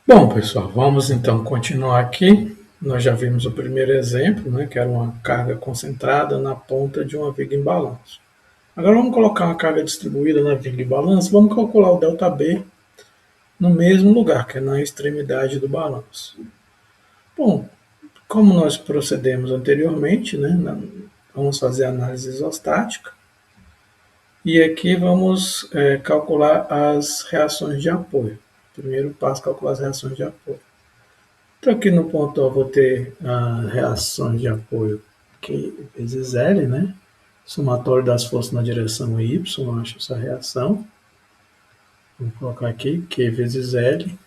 Bom, pessoal, vamos então continuar aqui. Nós já vimos o primeiro exemplo, né, que era uma carga concentrada na ponta de uma viga em balanço. Agora vamos colocar uma carga distribuída na viga em balanço, vamos calcular o ΔB no mesmo lugar, que é na extremidade do balanço. Bom, como nós procedemos anteriormente, né, vamos fazer a análise isostática e aqui vamos calcular as reações de apoio. Primeiro passo, calcular as reações de apoio. Então aqui no ponto A vou ter a reação de apoio Q vezes L, né? Somatório das forças na direção Y, acho essa reação. Vou colocar aqui Q vezes L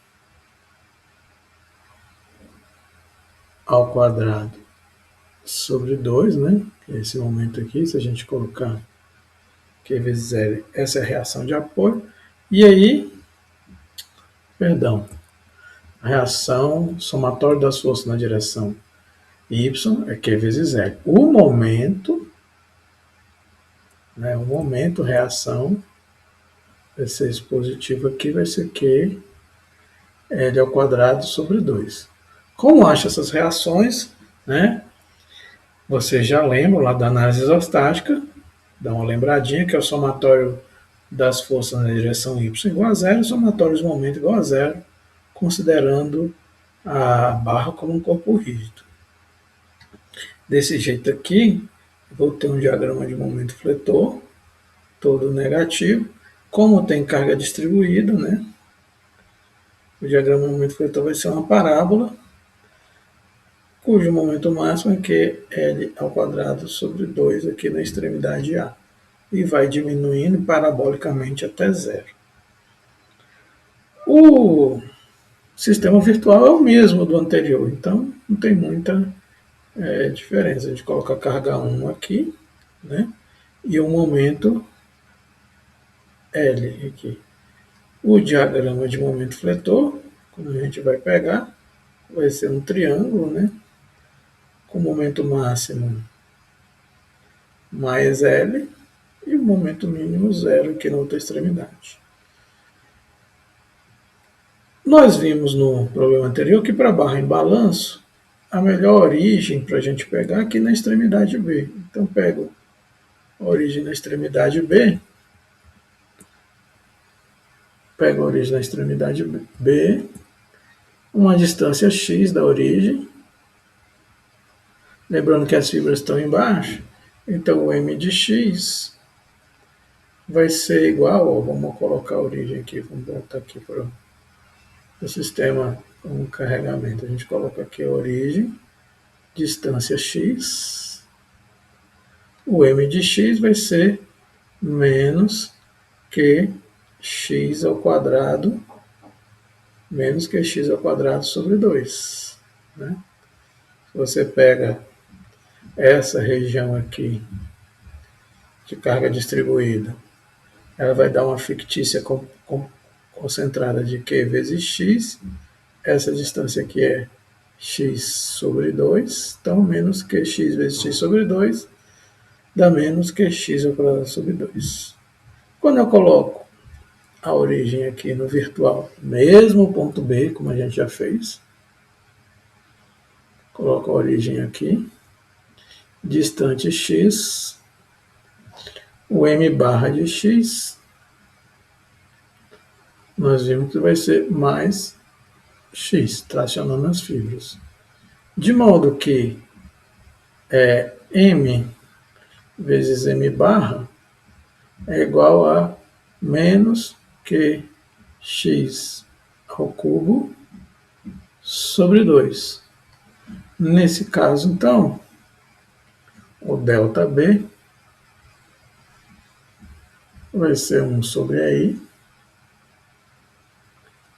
ao quadrado sobre 2, né? Esse momento aqui, se a gente colocar Q vezes L, essa é a reação de apoio. E aí, a reação somatório das forças na direção Y é Q vezes L. O momento, reação, vai ser esse positivo aqui, vai ser Q L ao quadrado sobre 2. Como acha essas reações, né? Você já lembra lá da análise isostática, dá uma lembradinha que é o somatório das forças na direção y igual a zero, e o somatório de momento igual a zero, considerando a barra como um corpo rígido. Desse jeito aqui, vou ter um diagrama de momento fletor, todo negativo. Como tem carga distribuída, né? O diagrama de momento fletor vai ser uma parábola, cujo momento máximo é QL ao quadrado sobre 2 aqui na extremidade A. E vai diminuindo parabolicamente até zero. O sistema virtual é o mesmo do anterior, então não tem muita diferença. A gente coloca a carga 1 aqui, né? E o momento L aqui. O diagrama de momento fletor, como a gente vai pegar, vai ser um triângulo, né? Com momento máximo mais L e o momento mínimo zero aqui na outra extremidade. Nós vimos no problema anterior que para a barra em balanço, a melhor origem para a gente pegar é aqui na extremidade B. Então pego a origem na extremidade B, pego a origem na extremidade B, uma distância x da origem, lembrando que as fibras estão embaixo, então o m de x vai ser igual, vamos colocar a origem aqui, vamos voltar aqui para o sistema com carregamento. A gente coloca aqui a origem, distância x, o m de x vai ser menos que x ao quadrado, menos que x ao quadrado sobre 2. Né? Você pega essa região aqui de carga distribuída, ela vai dar uma fictícia concentrada de Q vezes x, essa distância aqui é x sobre 2, então menos qx vezes x sobre 2 dá menos qx ao quadrado sobre 2. Quando eu coloco a origem aqui no virtual, mesmo ponto B, como a gente já fez, coloco a origem aqui, distante x, o m barra de x, nós vimos que vai ser mais x, tracionando as fibras. De modo que m vezes m barra é igual a menos que x ao cubo sobre 2. Nesse caso, então, o ΔB vai ser 1 sobre I,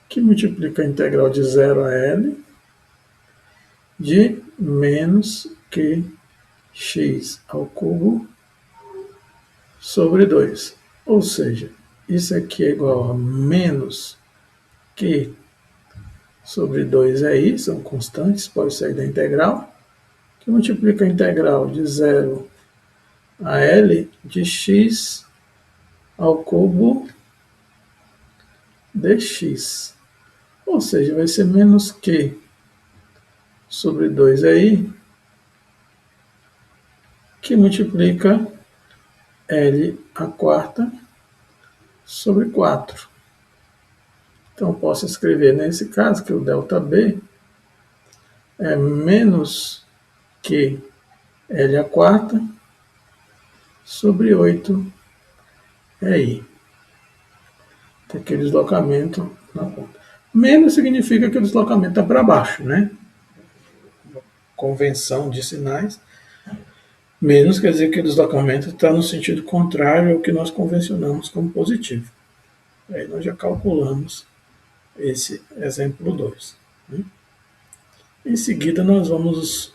que multiplica a integral de 0 a L de menos que x ao cubo sobre 2. Ou seja, isso aqui é igual a menos que sobre 2 é I, são constantes, pode sair da integral, que multiplica a integral de 0 a L de x ao cubo dx. Ou seja, vai ser menos Q sobre 2 aí, que multiplica L a quarta sobre 4. Então, posso escrever nesse caso que o ΔB é menos que L a quarta sobre 8 I. Tem aquele deslocamento na ponta. Menos significa que o deslocamento está para baixo, né? Convenção de sinais. Menos quer dizer que o deslocamento está no sentido contrário ao que nós convencionamos como positivo. Aí nós já calculamos esse exemplo 2. Né? Em seguida, nós vamos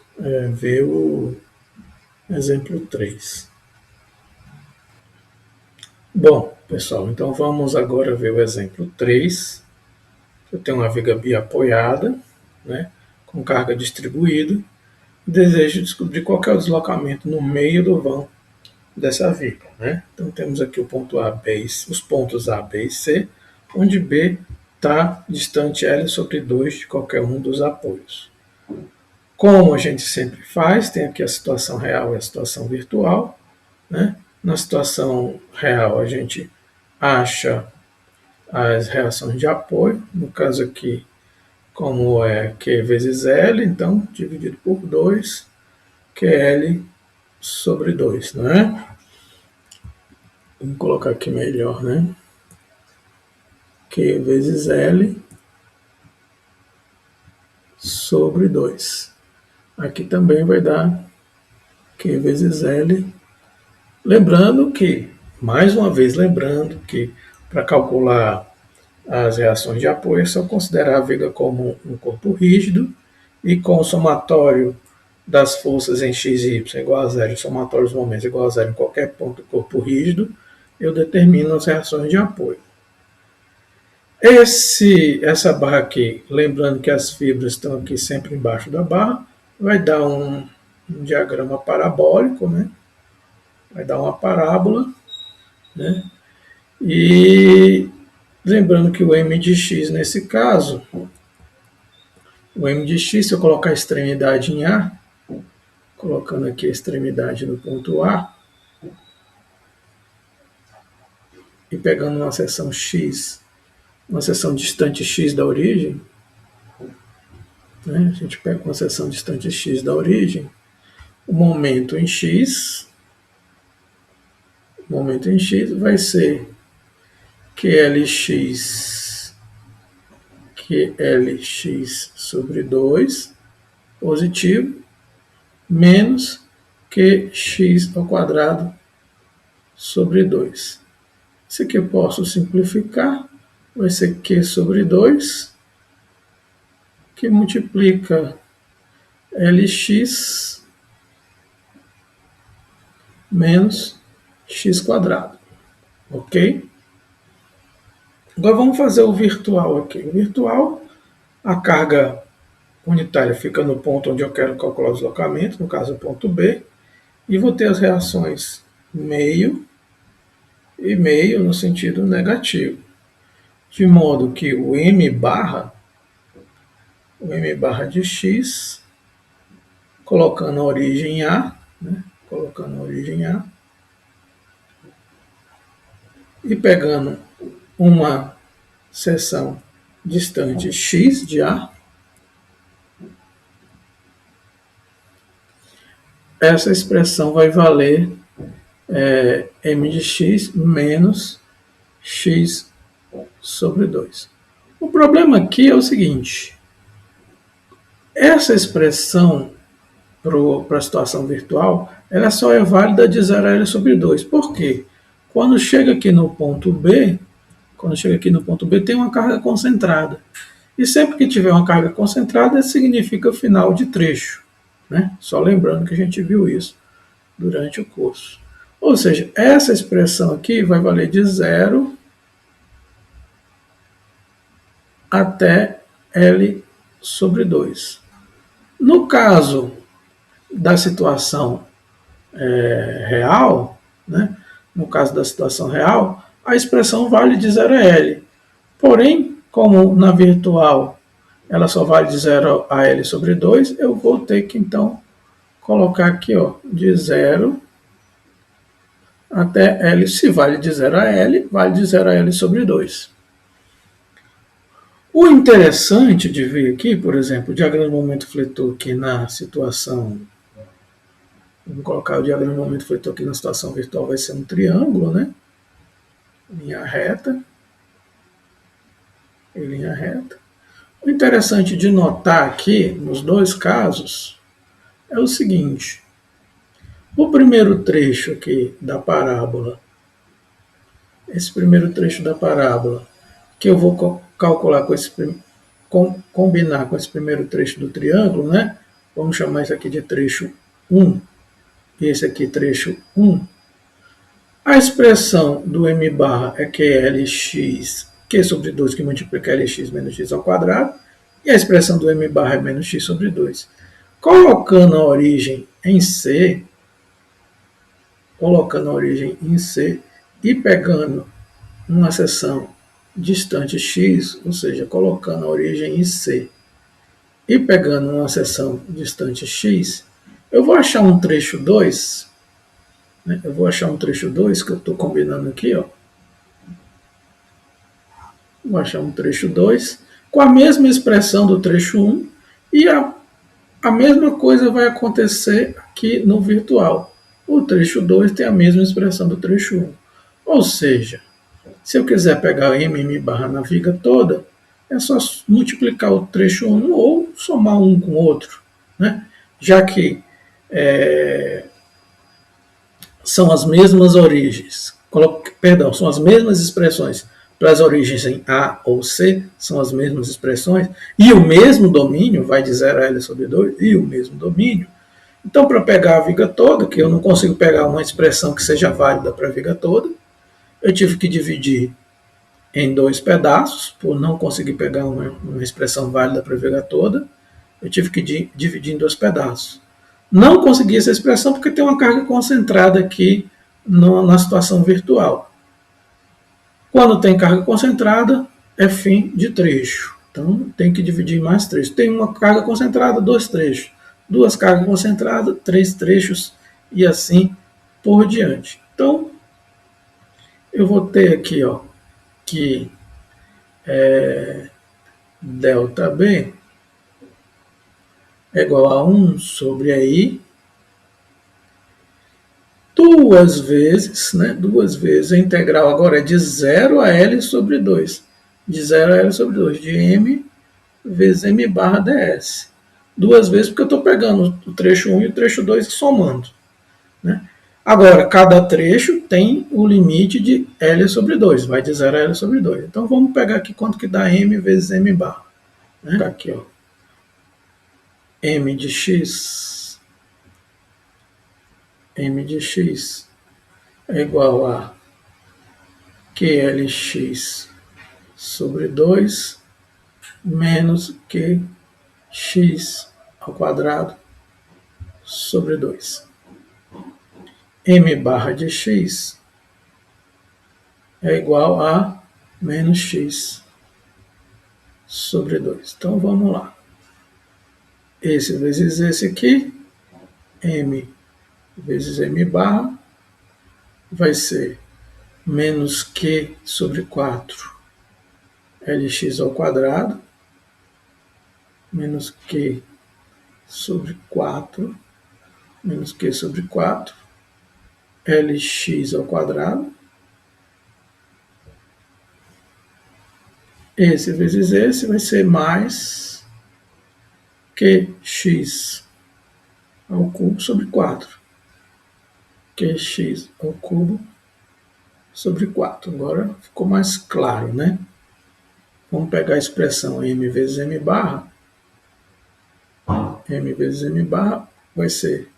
ver o exemplo 3. Bom, pessoal, então vamos agora ver o exemplo 3. Eu tenho uma viga biapoiada, né, com carga distribuída, e desejo descobrir qual é o deslocamento no meio do vão dessa viga. Né? Então temos aqui o ponto A, B, os pontos A, B e C, onde B está distante L sobre 2 de qualquer um dos apoios. Como a gente sempre faz, tem aqui a situação real e a situação virtual. Né? Na situação real, a gente acha as reações de apoio, no caso aqui, como é Q vezes L, então, dividido por 2, QL sobre 2, né? Vamos colocar aqui melhor, né? Q vezes L sobre 2. Aqui também vai dar Q vezes L. Lembrando que, mais uma vez, lembrando que para calcular as reações de apoio é só considerar a viga como um corpo rígido e com o somatório das forças em x e y igual a zero, o somatório dos momentos igual a zero em qualquer ponto do corpo rígido, eu determino as reações de apoio. Essa barra aqui, lembrando que as fibras estão aqui sempre embaixo da barra, vai dar um diagrama parabólico, né? Vai dar uma parábola, né? E lembrando que o m de x nesse caso, o m de x, se eu colocar a extremidade em A, colocando aqui a extremidade no ponto A, e pegando uma seção x, uma seção distante x da origem, né? A gente pega uma seção distante x da origem, o momento em x vai ser QLX sobre 2 positivo menos QX ao quadrado sobre 2. Isso aqui eu posso simplificar, vai ser Q sobre 2, que multiplica LX menos x quadrado. Ok? Agora vamos fazer o virtual aqui. O virtual, a carga unitária fica no ponto onde eu quero calcular o deslocamento, no caso o ponto B, e vou ter as reações meio e meio no sentido negativo. De modo que o M barra de x, colocando a origem em A, né? Colocando a origem em A, e pegando uma seção distante x de A, essa expressão vai valer m de x menos x sobre 2. O problema aqui é o seguinte, essa expressão para a situação virtual, ela só é válida de 0 a L sobre 2. Por quê? Quando chega aqui no ponto B, tem uma carga concentrada. E sempre que tiver uma carga concentrada, significa final de trecho. Né? Só lembrando que a gente viu isso durante o curso. Ou seja, essa expressão aqui vai valer de 0 até L sobre 2. No caso da situação real, né? No caso da situação real, a expressão vale de 0 a L. Porém, Como na virtual ela só vale de 0 a L sobre 2, eu vou ter que então colocar aqui, ó, de 0 até L. Se vale de 0 a L, vale de 0 a L sobre 2. O interessante de ver aqui, por exemplo, o diagrama do momento fletor aqui na situação, vamos colocar o diagrama do momento fletor aqui na situação virtual, vai ser um triângulo, né? Linha reta e linha reta. O interessante de notar aqui, nos dois casos, é o seguinte. O primeiro trecho aqui da parábola, esse primeiro trecho da parábola, que eu vou calcular com esse combinar com esse primeiro trecho do triângulo, né? Vamos chamar isso aqui de trecho 1 e esse aqui trecho 1. A expressão do m barra é QLX, Q sobre 2, que multiplica LX menos x ao quadrado, e a expressão do m barra é menos x sobre 2. Colocando a origem em C e pegando uma seção distante x, ou seja, colocando a origem em C e pegando uma seção distante x, eu vou achar um trecho 2, né? Eu vou achar um trecho 2 que eu estou combinando aqui, ó. Vou achar um trecho 2 com a mesma expressão do trecho 1 e a mesma coisa vai acontecer aqui no virtual. O trecho 2 tem a mesma expressão do trecho 1. Ou seja, se eu quiser pegar m barra na viga toda, é só multiplicar o trecho 1 ou somar um com o outro, né? Já que são as mesmas origens, são as mesmas expressões para as origens em A ou C, são as mesmas expressões, e o mesmo domínio, vai de 0 a L sobre 2, e o mesmo domínio. Então, para pegar a viga toda, que eu não consigo pegar uma expressão que seja válida para a viga toda, eu tive que dividir em dois pedaços, por não conseguir pegar uma expressão válida para a viga toda, eu tive que dividir em dois pedaços. Não consegui essa expressão porque tem uma carga concentrada aqui na situação virtual. Quando tem carga concentrada, é fim de trecho. Então, tem que dividir em mais trechos. Tem uma carga concentrada, dois trechos. Duas cargas concentradas, três trechos e assim por diante. Então, eu vou ter aqui, ó, que delta B é igual a 1 sobre I, duas vezes, né? Duas vezes, a integral agora é de 0 a L sobre 2. De 0 a L sobre 2, de M vezes M barra ds. Duas vezes, porque eu estou pegando o trecho 1 e o trecho 2 e somando, né? Agora, cada trecho tem o limite de L sobre 2, vai de 0 a L sobre 2. Então, vamos pegar aqui quanto que dá M vezes M barra. Né? Aqui, ó. M de x é igual a QLX sobre 2 menos QX ao quadrado sobre 2. M barra de x é igual a menos x sobre 2. Então, vamos lá. Esse vezes esse aqui, M vezes M barra, vai ser menos Q sobre 4 LX ao quadrado, menos Q sobre 4, menos Q sobre 4, LX ao quadrado. Esse vezes esse vai ser mais QX ao cubo sobre 4. QX ao cubo sobre 4. Agora ficou mais claro, né? Vamos pegar a expressão M vezes M barra. M vezes M barra vai ser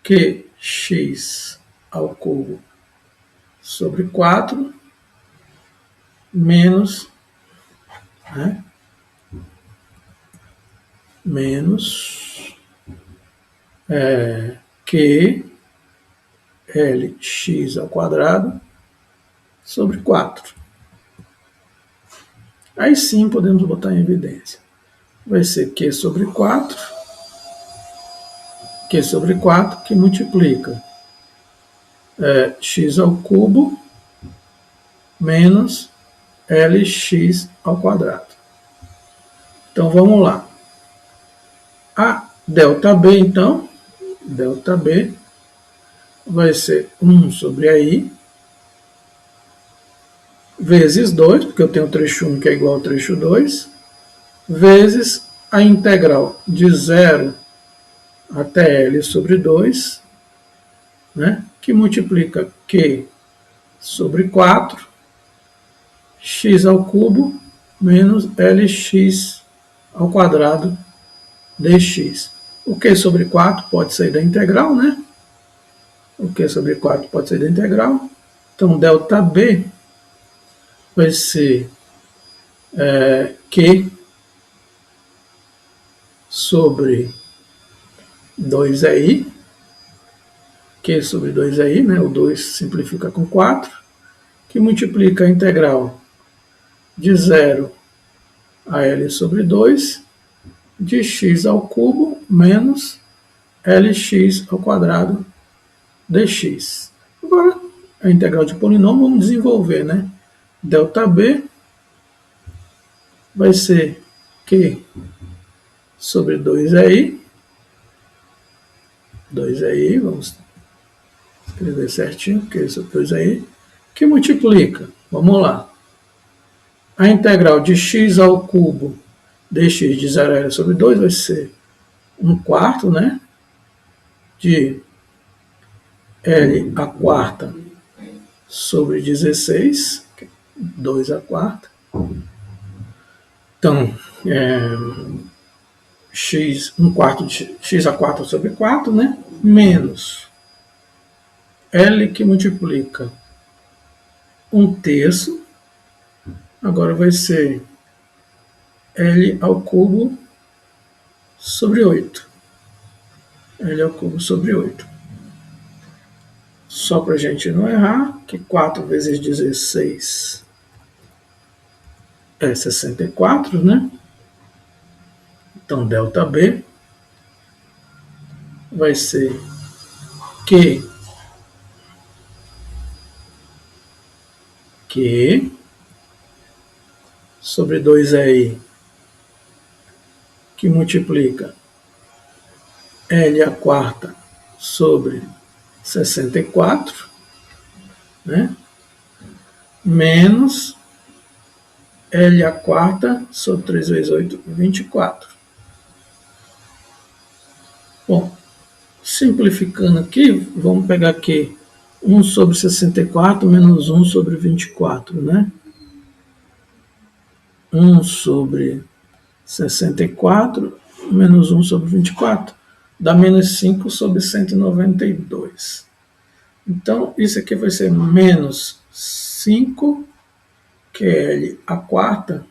QX ao cubo sobre 4 menos, né? Menos Q LX ao quadrado sobre 4. Aí sim podemos botar em evidência. Vai ser Q sobre 4, Q sobre 4 que multiplica x ao cubo menos Lx ao quadrado. Então vamos lá. A ΔB, então, ΔB vai ser 1 sobre AI vezes 2, porque eu tenho o trecho 1 que é igual ao trecho 2, vezes a integral de 0 até L sobre 2, né, que multiplica Q sobre 4, x ao cubo menos Lx ao quadrado dx. O Q sobre 4 pode sair da integral, né? O Q sobre 4 pode sair da integral. Então, ΔB vai ser Q sobre 2i, Q sobre 2i, né? O 2 simplifica com 4, que multiplica a integral de 0 a L sobre 2, de x ao cubo menos Lx ao quadrado dx. Agora, a integral de polinômio, vamos desenvolver, né? ΔB vai ser Q sobre 2i, vamos escrever certinho, Q sobre 2i, que multiplica, vamos lá, a integral de x ao cubo dx de 0 a L sobre 2 vai ser 1 quarto, né? De L a quarta sobre 16, 2 a quarta. Então, x, 1 quarto de x a quarta sobre 4, né? Menos L que multiplica 1 terço, agora vai ser L ao cubo sobre 8. L ao cubo sobre 8. Só para a gente não errar, que 4 vezes 16 é 64, né? Então, ΔB vai ser Q sobre 2i, que multiplica L a quarta sobre 64, né? Menos L a quarta sobre 3 vezes 8, 24. Bom, simplificando aqui, vamos pegar aqui 1 sobre 64 menos 1 sobre 24, né? 1 sobre 64 menos 1 sobre 24 dá menos 5 sobre 192. Então, isso aqui vai ser menos 5 QL a quarta,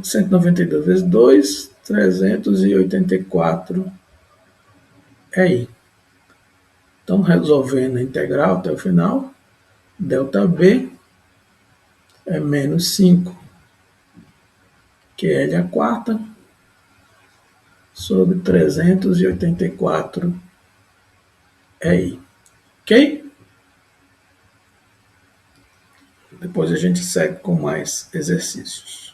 192 vezes 2, 384 é I. Então, resolvendo a integral até o final, ΔB é menos 5 QL a quarta sobre 384 é I. Ok? Depois a gente segue com mais exercícios.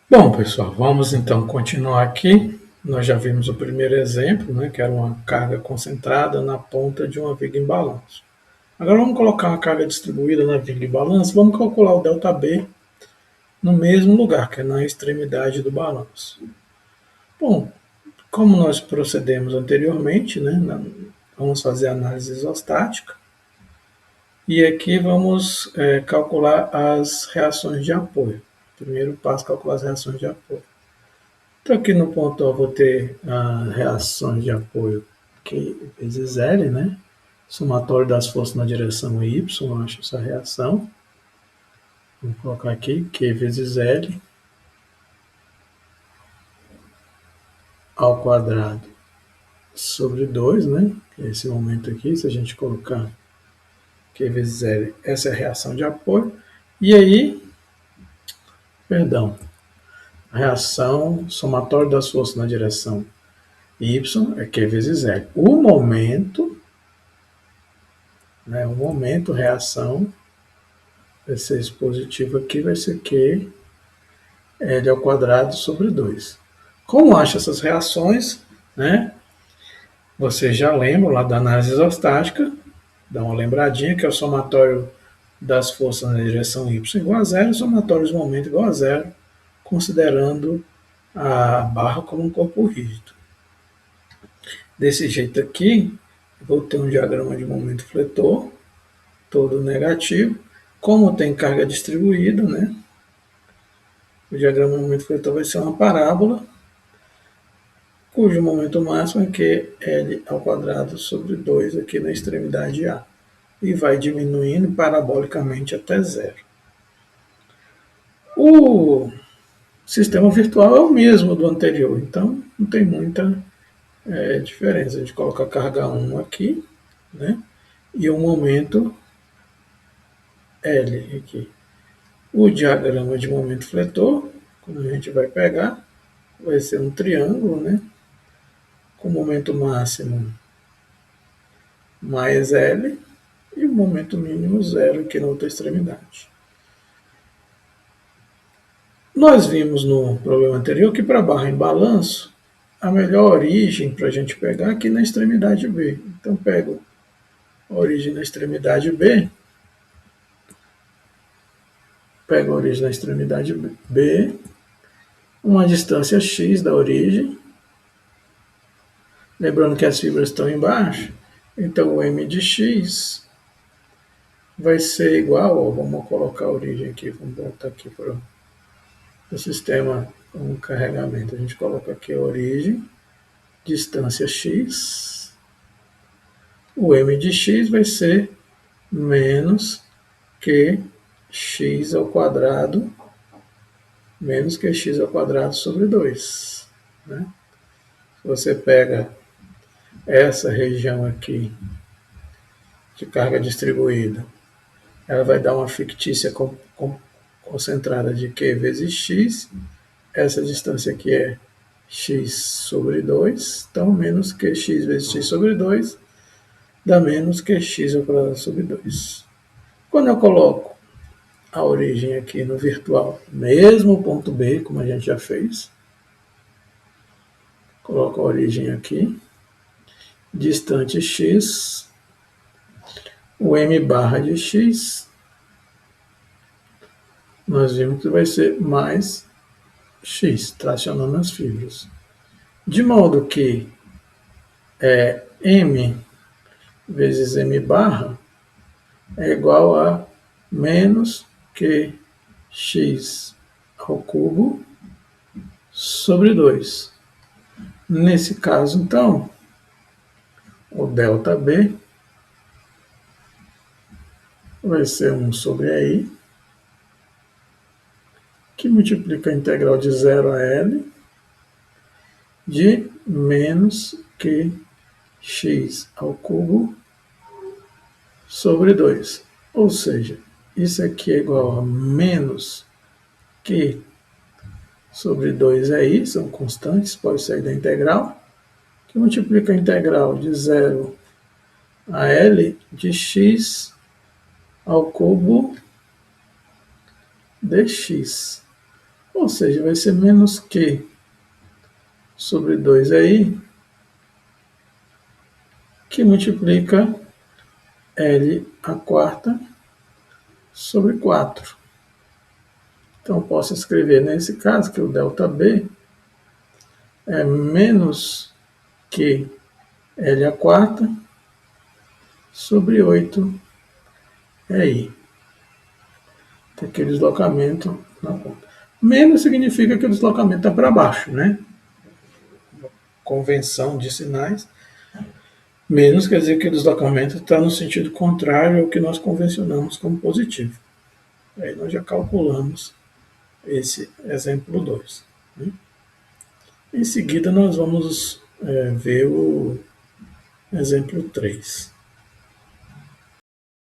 Bom, pessoal, vamos então continuar aqui. Nós já vimos o primeiro exemplo, né, que era uma carga concentrada na ponta de uma viga em balanço. Agora vamos colocar uma carga distribuída na viga em balanço, vamos calcular o ΔB no mesmo lugar, que é na extremidade do balanço. Bom, como nós procedemos anteriormente, né, vamos fazer a análise isostática, e aqui vamos calcular as reações de apoio. Primeiro passo, calcular as reações de apoio. Então aqui no ponto A eu vou ter as reações de apoio Q vezes L, né? Somatório das forças na direção Y, eu acho essa reação. Vou colocar aqui Q vezes L ao quadrado sobre 2, né? Esse momento aqui, se a gente colocar Q vezes L, essa é a reação de apoio. E aí, perdão, a reação somatório das forças na direção Y é Q vezes L. O momento, reação, vai ser esse positivo aqui, vai ser Q L ao quadrado sobre 2. Como acha essas reações, né? Você já lembra lá da análise isostática, dá uma lembradinha que é o somatório das forças na direção y igual a zero, somatório de momento igual a zero, considerando a barra como um corpo rígido. Desse jeito aqui, vou ter um diagrama de momento fletor, todo negativo. Como tem carga distribuída, né? O diagrama de momento fletor vai ser uma parábola, cujo momento máximo é QL ao quadrado sobre 2 aqui na extremidade A. E vai diminuindo parabolicamente até zero. O sistema virtual é o mesmo do anterior, então não tem muita diferença. A gente coloca a carga 1 aqui, né? E o momento L aqui. O diagrama de momento fletor, como a gente vai pegar, vai ser um triângulo, né? Com momento máximo mais L e o momento mínimo zero aqui na outra extremidade. Nós vimos no problema anterior que para a barra em balanço, a melhor origem para a gente pegar é aqui na extremidade B. Então pego a origem na extremidade B, pego a origem na extremidade B, uma distância x da origem, lembrando que as fibras estão embaixo, então o m de x vai ser igual, vamos colocar a origem aqui, vamos voltar aqui para o sistema com carregamento. A gente coloca aqui a origem, distância x, o m de x vai ser menos que x ao quadrado, menos que x ao quadrado sobre 2. Né? Você pega essa região aqui de carga distribuída, ela vai dar uma fictícia concentrada de Q vezes x, essa distância aqui é x sobre 2, então menos que x vezes x sobre 2 dá menos que x ao quadrado sobre 2. Quando eu coloco a origem aqui no virtual, mesmo o ponto B, como a gente já fez, coloco a origem aqui, distante x, o m barra de x, nós vimos que vai ser mais x, tracionando as fibras. De modo que m vezes m barra é igual a menos que x ao cubo sobre 2. Nesse caso, então, o ΔB vai ser 1 sobre I, que multiplica a integral de 0 a L de menos que x ao cubo sobre 2. Ou seja, isso aqui é igual a menos que sobre 2 é I, são constantes, pode sair da integral, que multiplica a integral de 0 a L de x ao cubo dx. Ou seja, vai ser menos Q sobre 2 aí, que multiplica L a quarta sobre 4. Então, posso escrever nesse caso que o ΔB é menos que L a quarta sobre 8 I. Tem aquele deslocamento na ponta. Menos significa que o deslocamento está para baixo, né? Convenção de sinais. Menos quer dizer que o deslocamento está no sentido contrário ao que nós convencionamos como positivo. Aí nós já calculamos esse exemplo 2. Né? Em seguida, nós vamos ver o exemplo 3.